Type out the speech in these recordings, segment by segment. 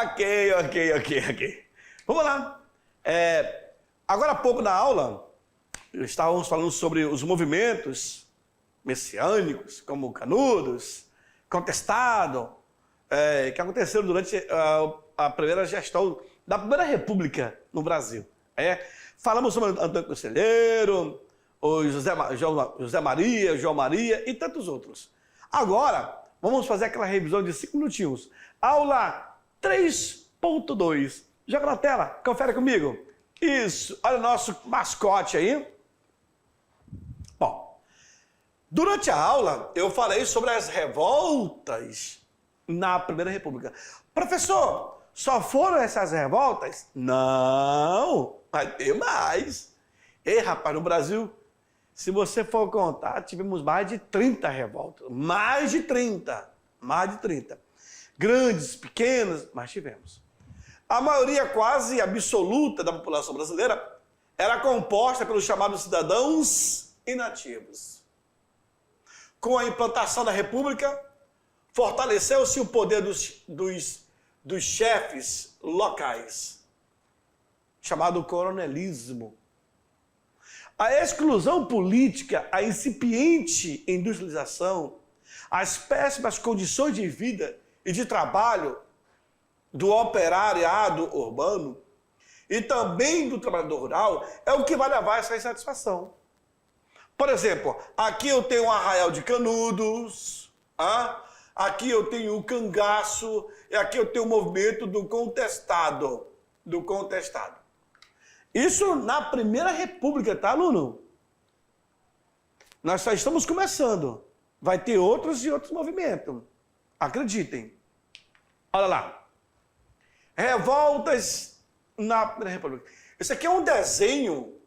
Ok. Vamos lá. Agora há pouco na aula, estávamos falando sobre os movimentos messiânicos, como Canudos, Contestado, que aconteceram durante a primeira gestão da Primeira República no Brasil. Falamos sobre Antônio Conselheiro, o José Maria, João Maria e tantos outros. Agora, vamos fazer aquela revisão de 5 minutinhos. Aula 3.2. Joga na tela, confere comigo. Isso, olha o nosso mascote aí. Bom, durante a aula eu falei sobre as revoltas na Primeira República. Professor, só foram essas revoltas? Não, vai ter mais. Ei, rapaz, no Brasil, se você for contar, tivemos mais de 30 revoltas. Mais de 30. Grandes, pequenas, mas tivemos. A maioria quase absoluta da população brasileira era composta pelos chamados cidadãos inativos. Com a implantação da República, fortaleceu-se o poder dos chefes locais, chamado coronelismo. A exclusão política, a incipiente industrialização, as péssimas condições de vida e de trabalho do operariado urbano e também do trabalhador rural é o que vai levar a essa insatisfação. Por exemplo, aqui eu tenho um arraial de Canudos, aqui eu tenho o cangaço, e aqui eu tenho o movimento do contestado. Isso na Primeira República, tá, aluno? Nós só estamos começando. Vai ter outros e outros movimentos. Acreditem. Olha lá. Revoltas na Primeira República. Esse aqui é um desenho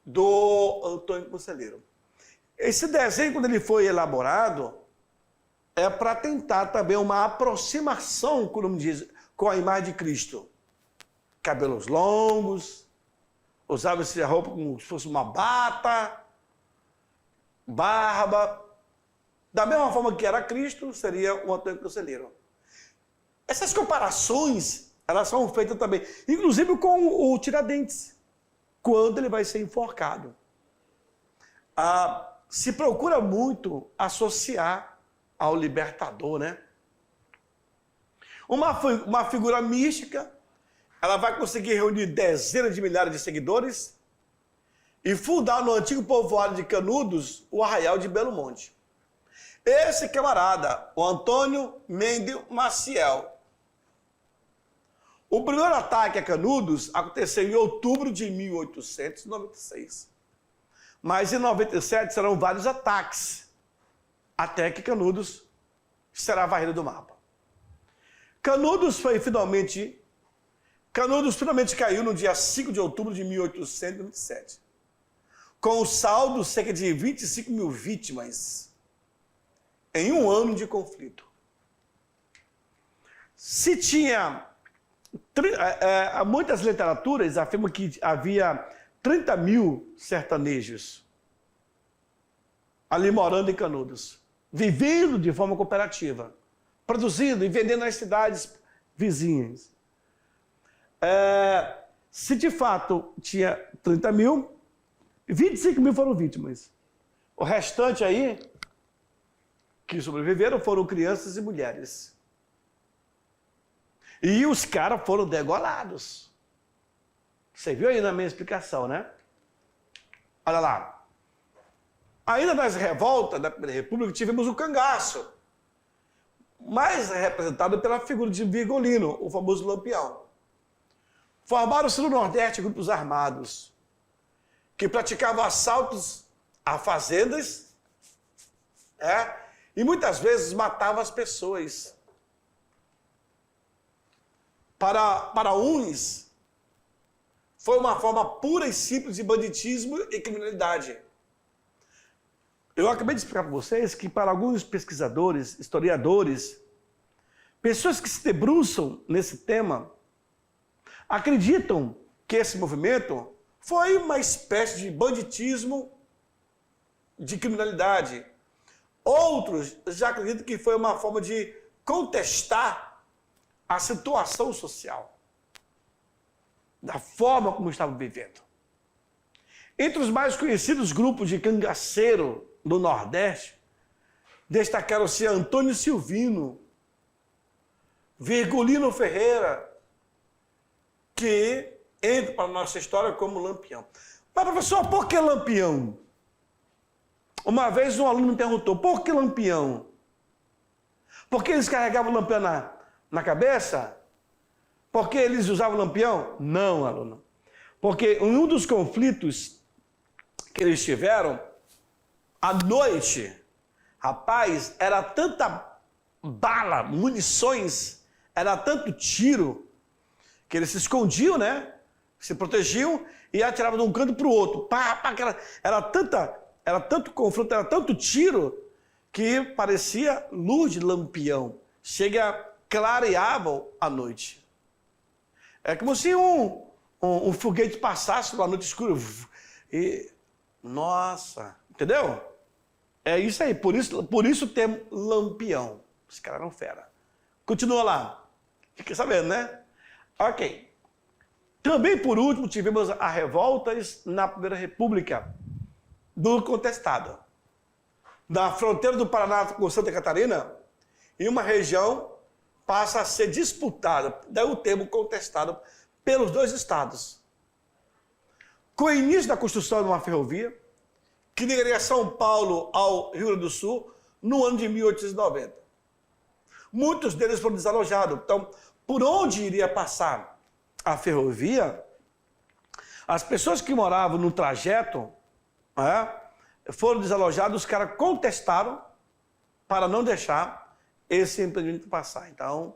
do Antônio Conselheiro. Esse desenho, quando ele foi elaborado, é para tentar também uma aproximação, como diz, com a imagem de Cristo. Cabelos longos, usava-se a roupa como se fosse uma bata, barba. Da mesma forma que era Cristo, seria o Antônio Conselheiro. Essas comparações, elas são feitas também, inclusive com o Tiradentes, quando ele vai ser enforcado. Se procura muito associar ao libertador, né? Uma figura mística, ela vai conseguir reunir dezenas de milhares de seguidores e fundar no antigo povoado de Canudos o Arraial de Belo Monte. Esse camarada, o Antônio Mendes Maciel. O primeiro ataque a Canudos aconteceu em outubro de 1896. Mas em 97 serão vários ataques, até que Canudos será varrido do mapa. Canudos finalmente caiu no dia 5 de outubro de 1897, com o saldo cerca de 25 mil vítimas em um ano de conflito. Se tinha... muitas literaturas afirmam que havia 30 mil sertanejos ali morando em Canudos, vivendo de forma cooperativa, produzindo e vendendo nas cidades vizinhas. Se de fato tinha 30 mil, 25 mil foram vítimas. O restante aí, que sobreviveram, foram crianças e mulheres. E os caras foram degolados. Você viu aí na minha explicação, né? Olha lá. Ainda nas revoltas da Primeira República, tivemos o cangaço, mais representado pela figura de Virgulino, o famoso Lampião. Formaram-se no Nordeste grupos armados que praticavam assaltos a fazendas e muitas vezes matavam as pessoas. Para uns, foi uma forma pura e simples de banditismo e criminalidade. Eu acabei de explicar para vocês que para alguns pesquisadores, historiadores, pessoas que se debruçam nesse tema, acreditam que esse movimento foi uma espécie de banditismo, de criminalidade. Outros já acreditam que foi uma forma de contestar a situação social, da forma como estavam vivendo. Entre os mais conhecidos grupos de cangaceiro do Nordeste, destacaram-se Antônio Silvino, Virgulino Ferreira, que entra para a nossa história como Lampião. Mas, professor, por que Lampião? Uma vez um aluno me perguntou, por que Lampião? Porque eles carregavam o lampião na cabeça? Porque eles usavam lampião? Não, aluno. Porque em um dos conflitos que eles tiveram, à noite, rapaz, era tanta bala, munições, era tanto tiro, que eles se escondiam, né? Se protegiam e atiravam de um canto para o outro. Pá, pá, era tanto confronto, era tanto tiro, que parecia luz de lampião. Chega, clareava a noite. É como se um foguete passasse na noite escura. E, nossa, entendeu? É isso aí, por isso tem lampião. Os caras eram fera. Continua lá. Fica sabendo, né? Ok. Também, por último, tivemos as revoltas na Primeira República do Contestado. Na fronteira do Paraná com Santa Catarina, em uma região passa a ser disputada, daí o termo contestado, pelos dois estados. Com o início da construção de uma ferrovia, que ligaria São Paulo ao Rio Grande do Sul, no ano de 1890. Muitos deles foram desalojados. Então, por onde iria passar a ferrovia, as pessoas que moravam no trajeto foram desalojados, os caras contestaram para não deixar esse empreendimento passar. Então,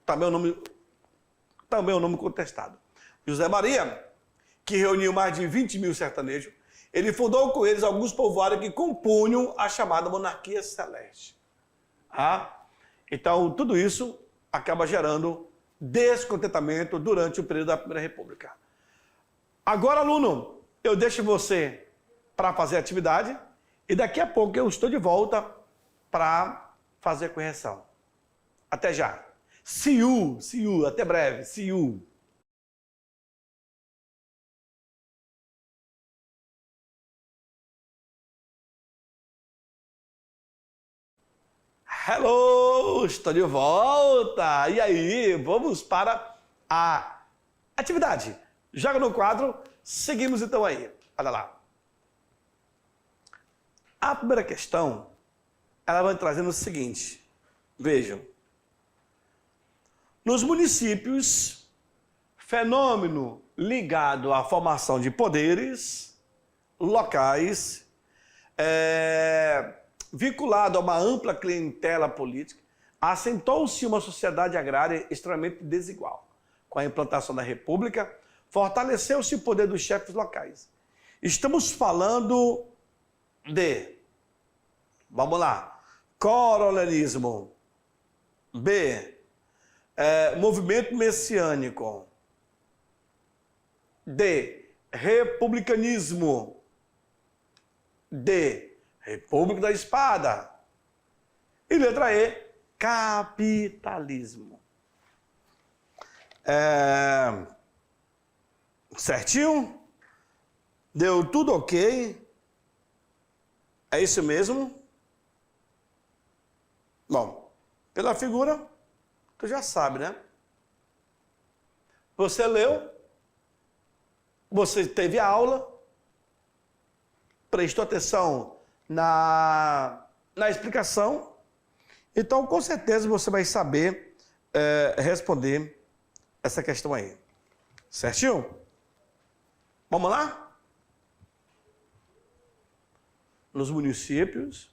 também o nome contestado. José Maria, que reuniu mais de 20 mil sertanejos, ele fundou com eles alguns povoados que compunham a chamada monarquia celeste. Então, tudo isso acaba gerando descontentamento durante o período da Primeira República. Agora, aluno, eu deixo você para fazer a atividade e daqui a pouco eu estou de volta para fazer a correção. Até já. See you, até breve, see you. Hello, estou de volta. E aí, vamos para a atividade. Joga no quadro, seguimos então aí. Olha lá. A primeira questão, ela vai trazendo o seguinte. Vejam. Nos municípios, fenômeno ligado à formação de poderes locais, vinculado a uma ampla clientela política, assentou-se uma sociedade agrária extremamente desigual. Com a implantação da República, fortaleceu-se o poder dos chefes locais. Estamos falando de, vamos lá, coronelismo. B, movimento messiânico. D, republicanismo. D, República da Espada. E letra E, capitalismo. Certinho? Deu tudo ok? É isso mesmo? Bom, pela figura, tu já sabe, né? Você leu, você teve a aula, prestou atenção na explicação, então com certeza você vai saber responder essa questão aí. Certinho? Vamos lá? Nos municípios,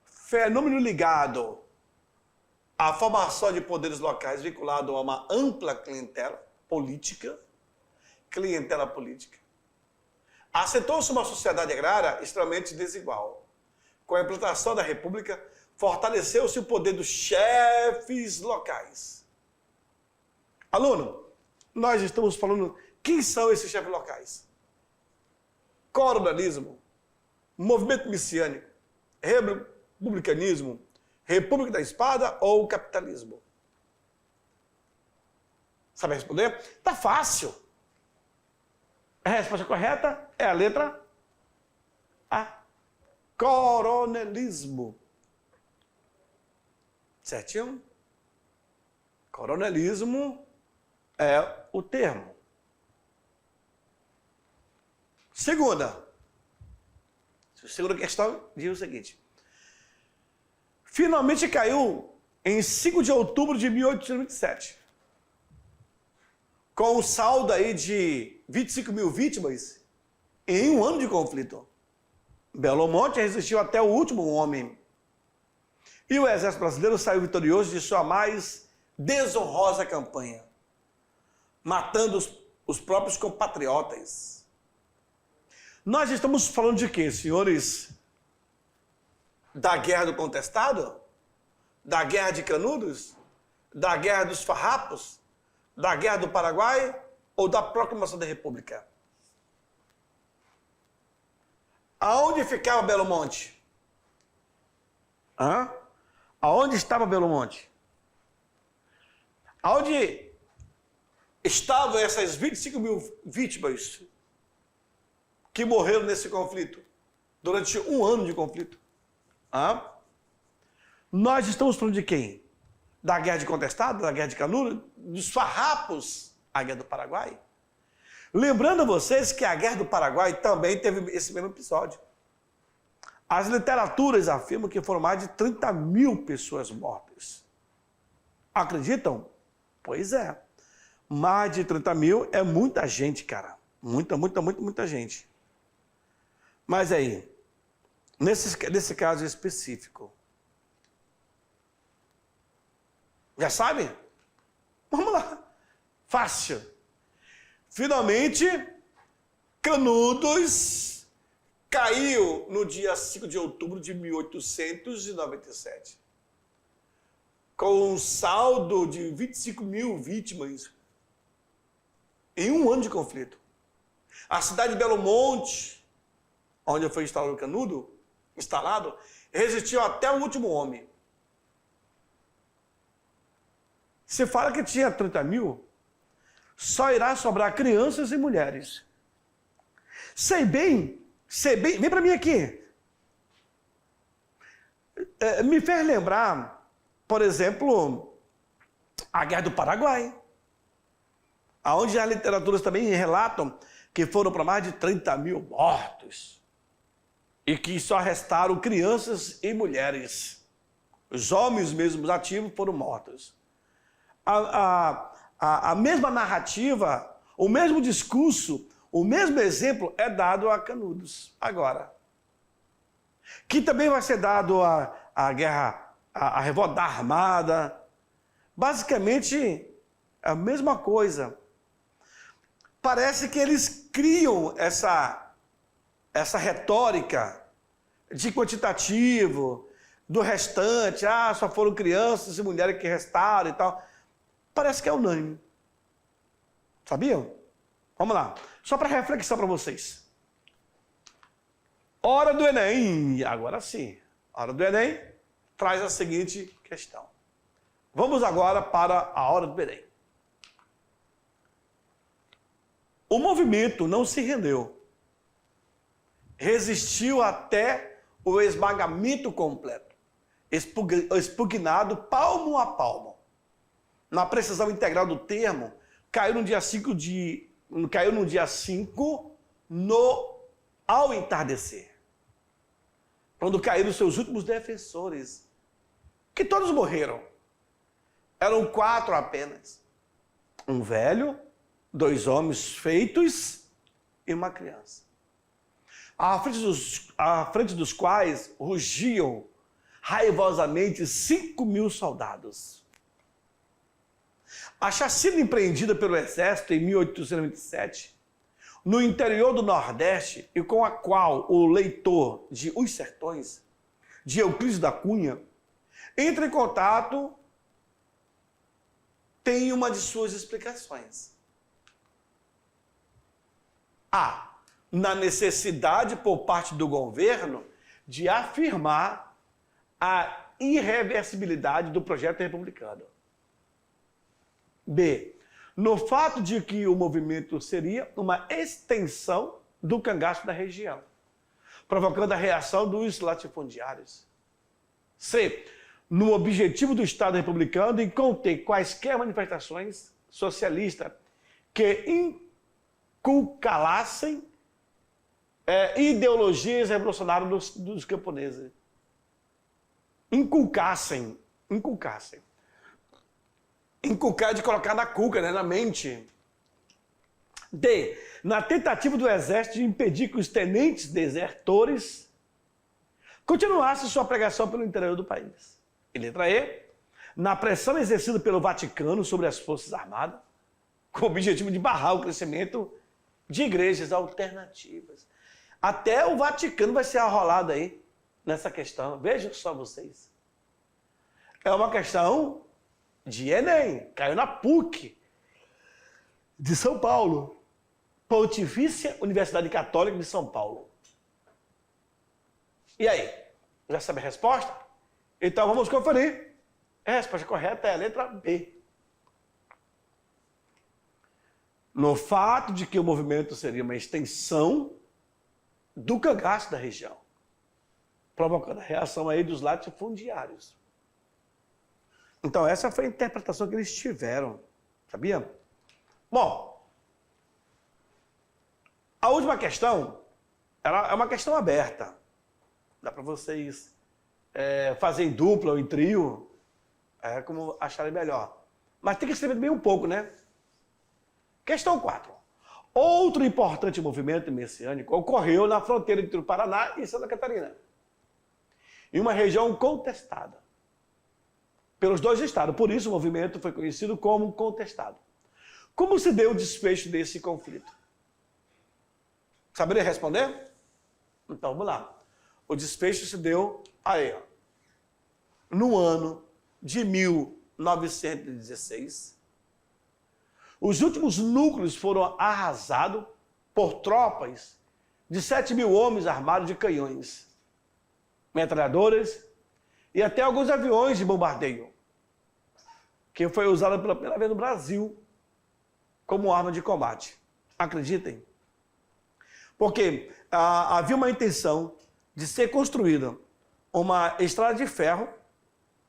fenômeno ligado à formação de poderes locais vinculado a uma ampla clientela política, assentou-se uma sociedade agrária extremamente desigual. Com a implantação da República, fortaleceu-se o poder dos chefes locais. Aluno, nós estamos falando quem são esses chefes locais? Coronelismo, movimento messiânico, republicanismo, República da Espada ou capitalismo? Sabe responder? Tá fácil. A resposta correta é a letra A. Coronelismo. Certinho? Coronelismo é o termo. Segunda questão diz o seguinte. Finalmente caiu em 5 de outubro de 1827. Com um saldo aí de 25 mil vítimas em um ano de conflito. Belo Monte resistiu até o último homem. E o exército brasileiro saiu vitorioso de sua mais desonrosa campanha, matando os próprios compatriotas. Nós estamos falando de quê, senhores? Da Guerra do Contestado? Da Guerra de Canudos? Da Guerra dos Farrapos? Da Guerra do Paraguai? Ou da Proclamação da República? Aonde ficava Belo Monte? Aonde estava Belo Monte? Aonde estavam essas 25 mil vítimas que morreram nesse conflito? Durante um ano de conflito. Nós estamos falando de quem? Da Guerra de Contestado? Da Guerra de Canudos? Dos Farrapos? A Guerra do Paraguai? Lembrando a vocês que a Guerra do Paraguai também teve esse mesmo episódio. As literaturas afirmam que foram mais de 30 mil pessoas mortas. Acreditam? Pois é. Mais de 30 mil é muita gente, cara. Muita gente. Mas aí, nesse caso específico, já sabe? Vamos lá. Fácil. Finalmente, Canudos caiu no dia 5 de outubro de 1897. Com um saldo de 25 mil vítimas em um ano de conflito. A cidade de Belo Monte, onde foi instalado o Canudo, resistiu até o último homem. Se fala que tinha 30 mil, só irá sobrar crianças e mulheres. Sei bem, vem para mim aqui. Me fez lembrar, por exemplo, a Guerra do Paraguai, onde as literaturas também relatam que foram para mais de 30 mil mortos e que só restaram crianças e mulheres. Os homens mesmos ativos foram mortos. A mesma narrativa, o mesmo discurso, o mesmo exemplo é dado a Canudos agora. Que também vai ser dado a guerra, a revolta da Armada. Basicamente, a mesma coisa. Parece que eles criam essa retórica de quantitativo, do restante, só foram crianças e mulheres que restaram e tal. Parece que é unânime. Sabiam? Vamos lá. Só para reflexão para vocês. Hora do Enem. Agora sim. Hora do Enem traz a seguinte questão. Vamos agora para a hora do Enem. O movimento não se rendeu. Resistiu até o esmagamento completo. Expugnado palmo a palmo. Na precisão integral do termo, caiu no dia 5 ao entardecer. Quando caíram seus últimos defensores, que todos morreram. Eram 4 apenas. Um velho, 2 homens feitos e uma criança. À frente dos quais rugiam raivosamente 5 mil soldados. A chacina empreendida pelo exército em 1827, no interior do Nordeste, e com a qual o leitor de Os Sertões, de Euclides da Cunha, entra em contato, tem uma de suas explicações. Na necessidade por parte do governo de afirmar a irreversibilidade do projeto republicano. B, no fato de que o movimento seria uma extensão do cangaço da região, provocando a reação dos latifundiários. C. No objetivo do Estado republicano em conter quaisquer manifestações socialistas que inculcassem ideologias revolucionárias dos camponeses. Inculcassem. Inculcar de colocar na cuca, né, na mente. D. Na tentativa do exército de impedir que os tenentes desertores continuassem sua pregação pelo interior do país. E letra E. Na pressão exercida pelo Vaticano sobre as Forças Armadas, com o objetivo de barrar o crescimento de igrejas alternativas. Até o Vaticano vai ser arrolado aí nessa questão. Vejam só vocês. É uma questão de Enem. Caiu na PUC de São Paulo. Pontifícia Universidade Católica de São Paulo. E aí? Já sabe a resposta? Então vamos conferir. A resposta correta é a letra B. No fato de que o movimento seria uma extensão do cangaço da região, provocando a reação aí dos latifundiários. Então essa foi a interpretação que eles tiveram, sabia? Bom, a última questão é uma questão aberta. Dá para vocês fazerem em dupla ou em trio, como acharem melhor. Mas tem que escrever bem um pouco, né? Questão 4. Outro importante movimento messiânico ocorreu na fronteira entre o Paraná e Santa Catarina, em uma região contestada pelos dois estados. Por isso o movimento foi conhecido como contestado. Como se deu o desfecho desse conflito? Saberia responder? Então vamos lá. O desfecho se deu aí, ó, no ano de 1916. Os últimos núcleos foram arrasados por tropas de 7 mil homens armados de canhões, metralhadoras e até alguns aviões de bombardeio, que foi usado pela primeira vez no Brasil como arma de combate. Acreditem. Porque havia uma intenção de ser construída uma estrada de ferro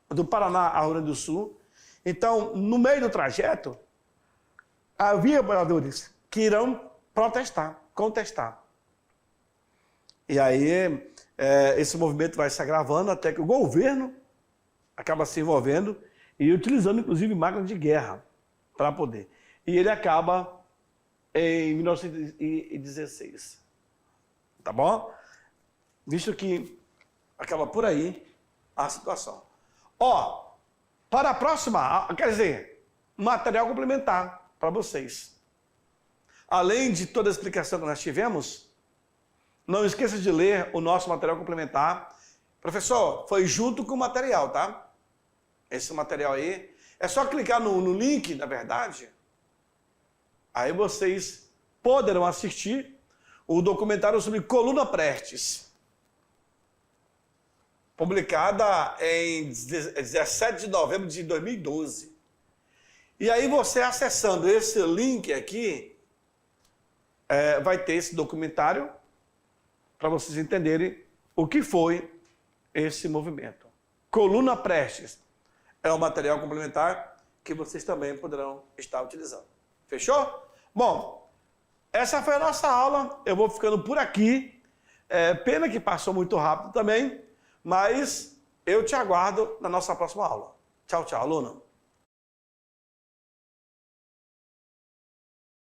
do Paraná ao Rio Grande do Sul. Então, no meio do trajeto, havia moradores que irão contestar. E aí, esse movimento vai se agravando até que o governo acaba se envolvendo e utilizando, inclusive, máquinas de guerra para poder. E ele acaba em 1916. Tá bom? Visto que acaba por aí a situação. Ó, para a próxima, quer dizer, material complementar para vocês. Além de toda a explicação que nós tivemos, não esqueça de ler o nosso material complementar. Professor, foi junto com o material, tá? Esse material aí. É só clicar no link, na verdade. Aí vocês poderão assistir o documentário sobre Coluna Prestes, publicada em 17 de novembro de 2012. E aí você acessando esse link aqui, vai ter esse documentário para vocês entenderem o que foi esse movimento. Coluna Prestes é um material complementar que vocês também poderão estar utilizando. Fechou? Bom, essa foi a nossa aula. Eu vou ficando por aqui. Pena que passou muito rápido também, mas eu te aguardo na nossa próxima aula. Tchau, tchau, aluno.